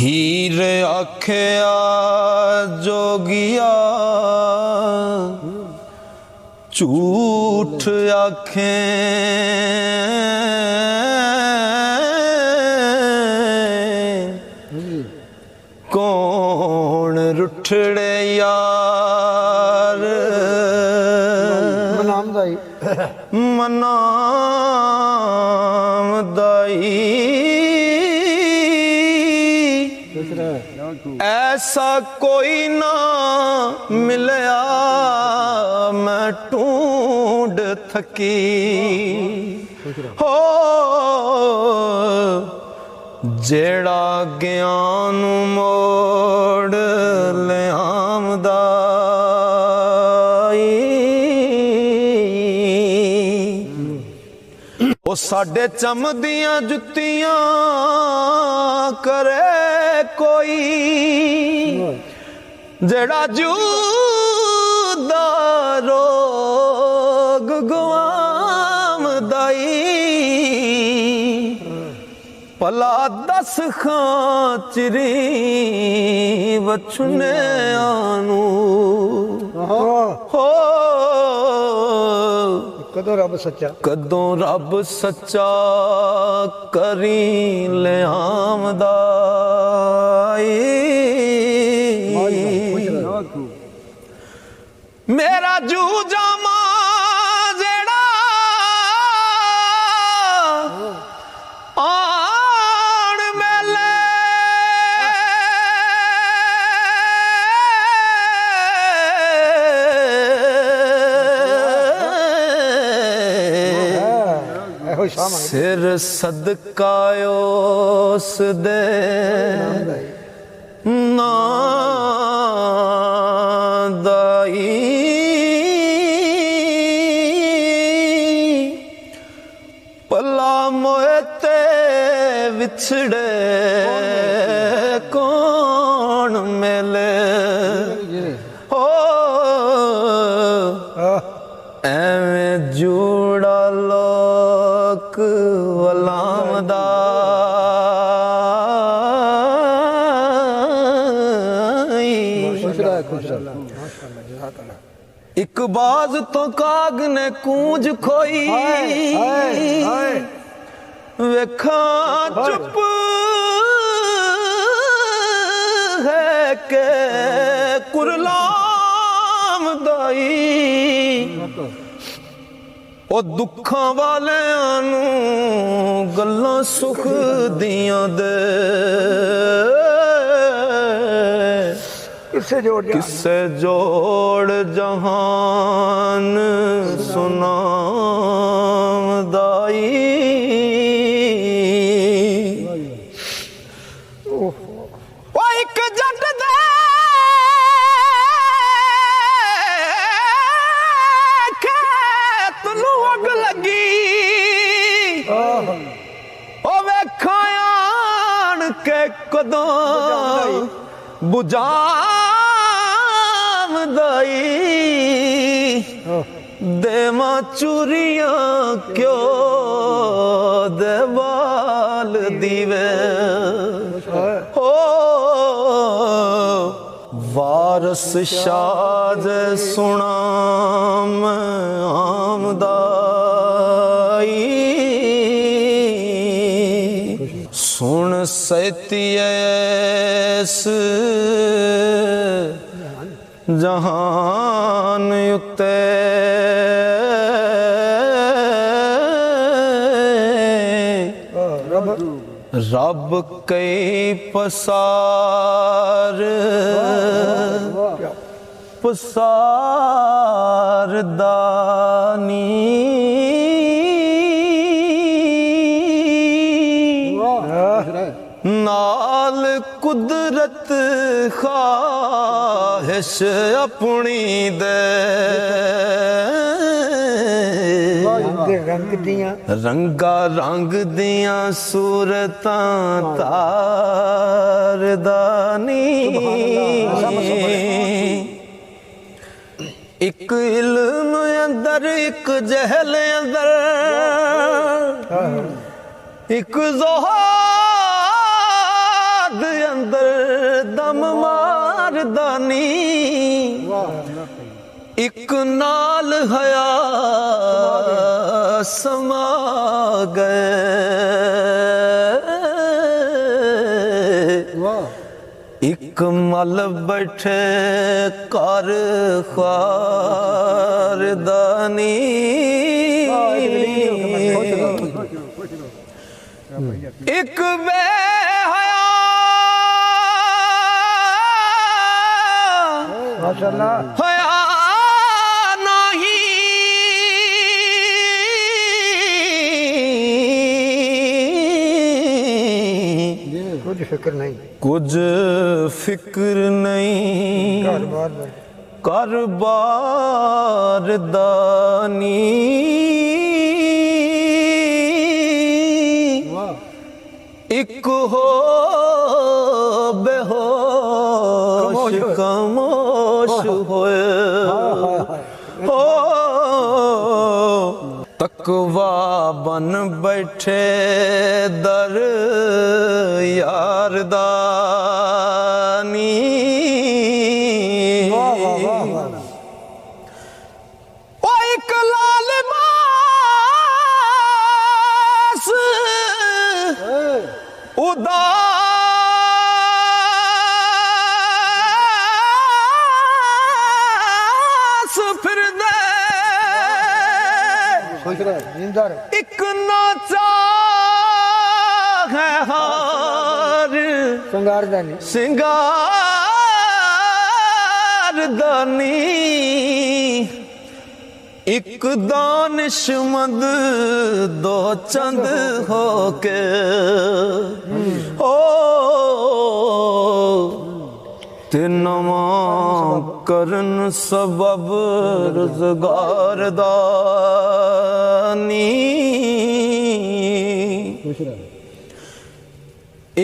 हीर आख्या जोगिया झूठ आखे कौन रुठड़े यार मनामदाई मनामदाई ऐसा कोई ना मिलया मैं ढूंढ थकी हो जेड़ा ज्ञान मोड़ ले आमदाई ओ साडे चमदियां जुत्तियां करे कोई जेड़ा जूदा रोग गुआमदाई भला दस खांचरी बछने आनू हो कदों रब सच्चा कदों रब सच्चा करी ले आमदाई मेरा जू जामा जेड़ा आन मेले सिर सदका उस दे नादाई पला मोए ते विछड़े कौन मिले हो एवें जूड़ा लोक वलामदा एक बाज तो काग ने कूंज खोई वेखा चुप है के कुरलाम दाई ओ दुखां वालियां नू गल्लां सुख दियां दे किसे जोड़ जहान सुनामदाई ओ एक जट दे खेत नू अग लगी ओ वेखां आण के कदों बुझामदाई देवा चूरियां क्यों दे बाल दीवे हो वारस शाद सुनाम आमदाई सुन सैतीस जहान युते रब कई पसार पसार दानी नाल कुदरत ख्वाहिश अपनी दे रंगा रंग दियां सूरतां तारदानी एक इल्म अंदर एक जहल अंदर एक ज़ुहाद अंदर दम मारदानी एक नाल हया समा गए एक मल बैठे कर खारदानी एक बेहया हया नहीं कुछ फिक्र नहीं कुछ फिक्र नहीं कर बारदानी एक हो बेहोश खामोश होए हो तकवा बन बैठे दर यारदानी ओ एक लाल बास उदास फिर दे एक नाचा है हार सिंगारदानी एक दानिशमंद दो चंद होके ओ तिनमा करन सबब रोजगार दानी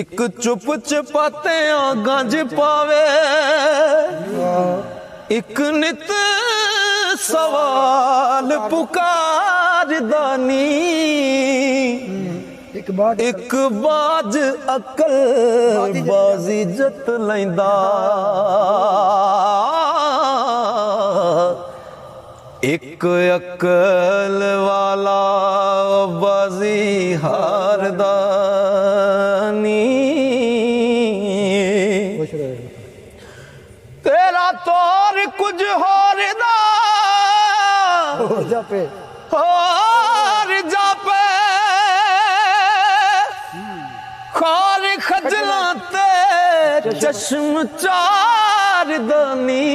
एक चुप चपाते गंज पावे एक नित सवाल पुकार दानी एक बाज अकल बाजी जत लैंदा एक अकल वाला बाजी हारदानी तेरा तौर कुछ होर दा जापे और जापे खार खजला ते चश्म चार दानी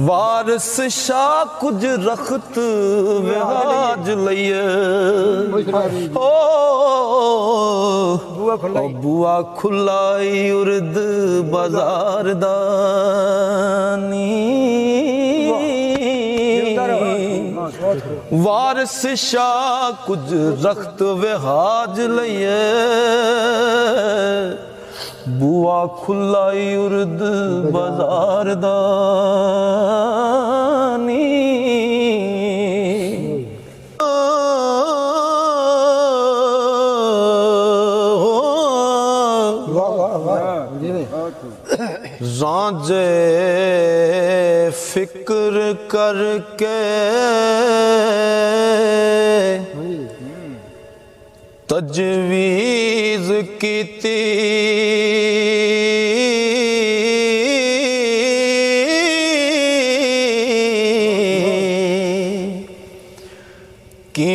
वारस शाह कुछ रखत विहाज लइए ओ बुआ खुलाई उर्द बाजार दानी वारस शाह कुछ रखत विहाज लइए बुआ खुलाई उर्द बाजार दानी रांझे फिक्र करके तजवीज कीती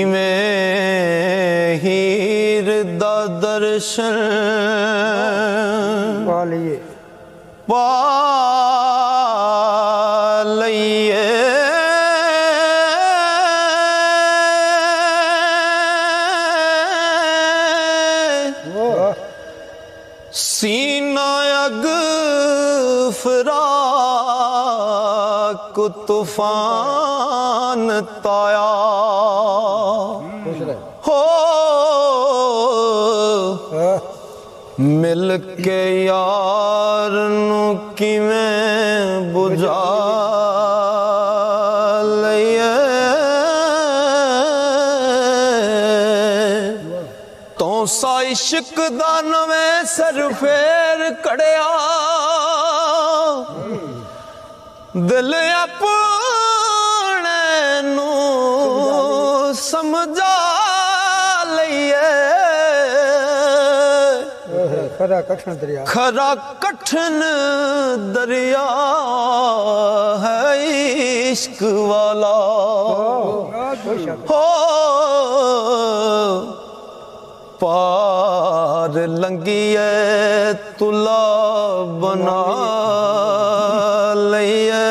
किवें हीर दा दर्शन पा लइए सीना अग फिराक तूफान ताया हो मिल के यार नू किवें बुझा लइए तो सा इश्क दा नवें सर फेर ਕੜਿਆ ਦਿਲ ਆਪਣੇ ਨੂੰ ਸਮਝਾ ਲਈਏ खरा कठिन दरिया खरा कठिन दरिया है इश्क वाला हो पार लंगिए तुला बना लइए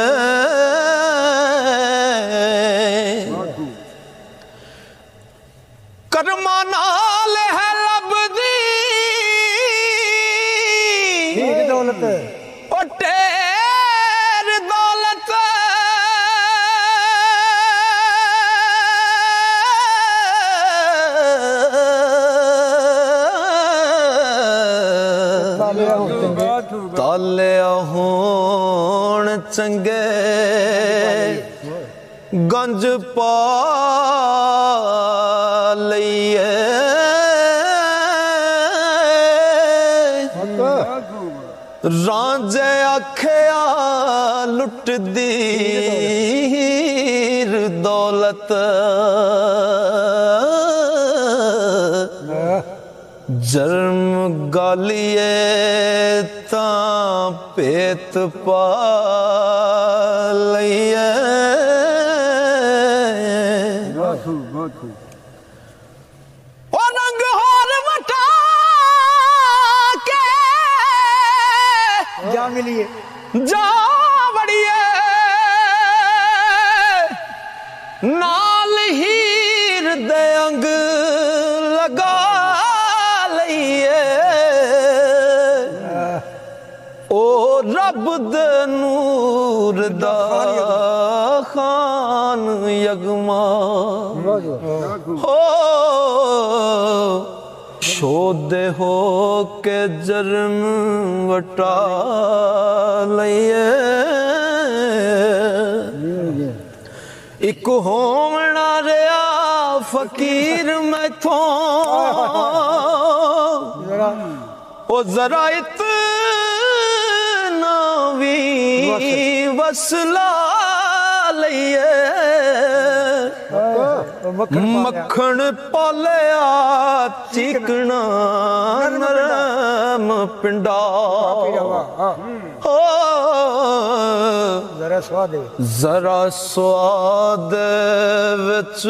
कर्मा नाल है लभदी दौलत ओ ढेर दौलत तालिया होण चंगे गंज पा लइए रांझे आखिया लुट दी दौलत जन्म गालिए तां पेत पा लइए ओ रंग होर वटा के जा मिलिए जा बड़िए नाल हीर दे अंग लगा लइए ओ रब दे नूर दा खान यगमा हो शोदे हो के जरन वटा लइए एक होमना रिया फकीर मैथों ओ जरा इतना भी वसला लइए मक्खन पालिया चिकना नरम पिंडा हो जरा स्वाद विच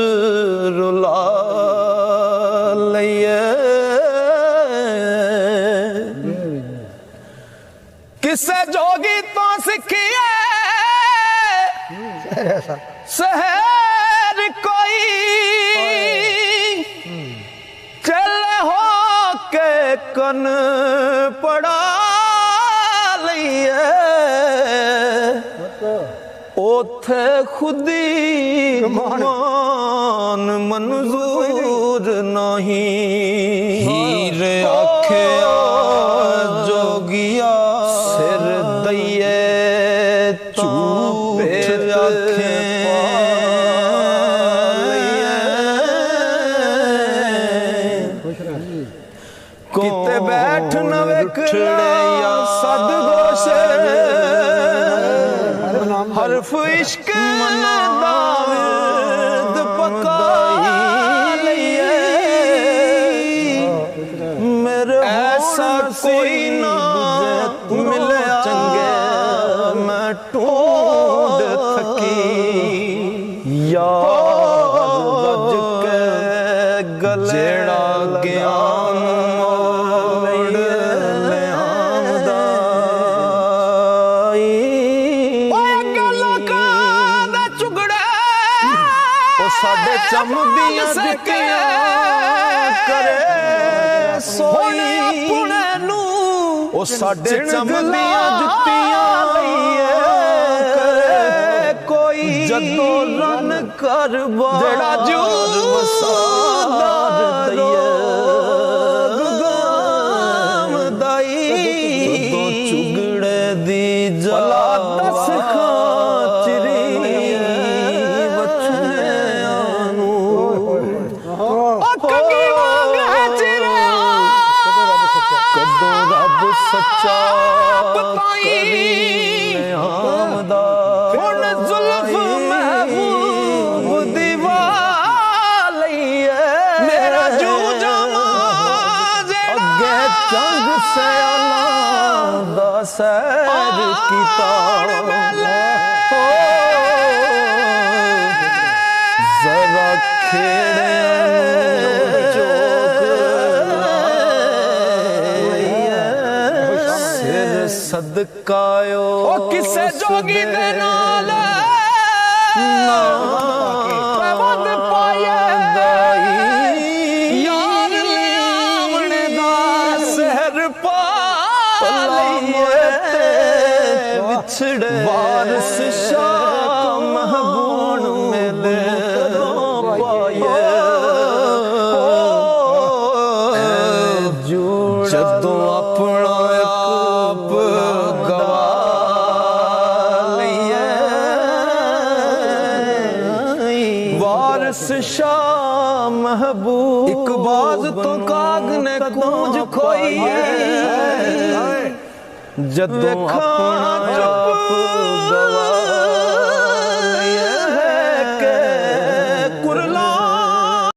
रुला लइए किसे जोगी तो सिखिए शहर कोई चल हो के कन पड़ा लइए ओथे खुदी मान मंजूर नहीं हीर आखिया जोगिया सिर दइए झूठ आखे किते बैठ न वेखड़े या सद गोशे हरफ इश्क दाविद पका लइए मेरे ऐसा कोई ना मिले चंगे मैं ढूंढ थकी याद बज के गले जेड़ा ज्ञान मोड़ लियांदा साडे चमदियां जुतियां करे सोई अपने नू ओ साडे चमदियां जुतियां लइए करे कोई जदों रन कर जेड़ा जूर वसार दइए गुगाम दाई जदों चुगड़े दी जला दस खाचरी ਚਾਪ ਤਾਈ ਆਮਦਾ ਹੁਣ ਜ਼ੁਲਫ ਮਹਿਬੂਬ ਦੀ ਵਾਲੀਏ ਮੇਰਾ ਜੂ ਜਾਮਾ ਅੱਗੇ ਚੰਗ ਸਿਆਲਾਂ ਦਾ ਸੈਰ ਕੀਤਾ ਜ਼ਰਾ ਖੇੜਿਆਂ ਨੂੰ ਚੋਕ ਸਿਰ ਸਦਕਾਇਓ ਉਹ ਕਿਸੇ ਜੋਗੀ ਦੇ ਨਾਲ ਬੰਦ ਪਾਇਆ ਯਾਰ ਲਿਆਵਣ ਦਾ ਸਹਿਰ ਪਾ ਲਈਏ ਵਿਛੜੇ ਵਾਰਸ ਸ਼ਾਹ ਮਹਬੂਬ ਮਿਲੇ ਪਾਏ ਜਦੋਂ ਆਪਣਾ ਆਪ ਗਵਾ ਲਈਏ ਵਾਰਸ ਸ਼ਾਹ ਮਹਬੂਬ ਇੱਕ ਬਾਜ਼ ਤੋਂ ਕਾਗ ਨੇ ਕੂੰਜ ਖੋਈ ਜਦੋਂ ਆਪਣਾ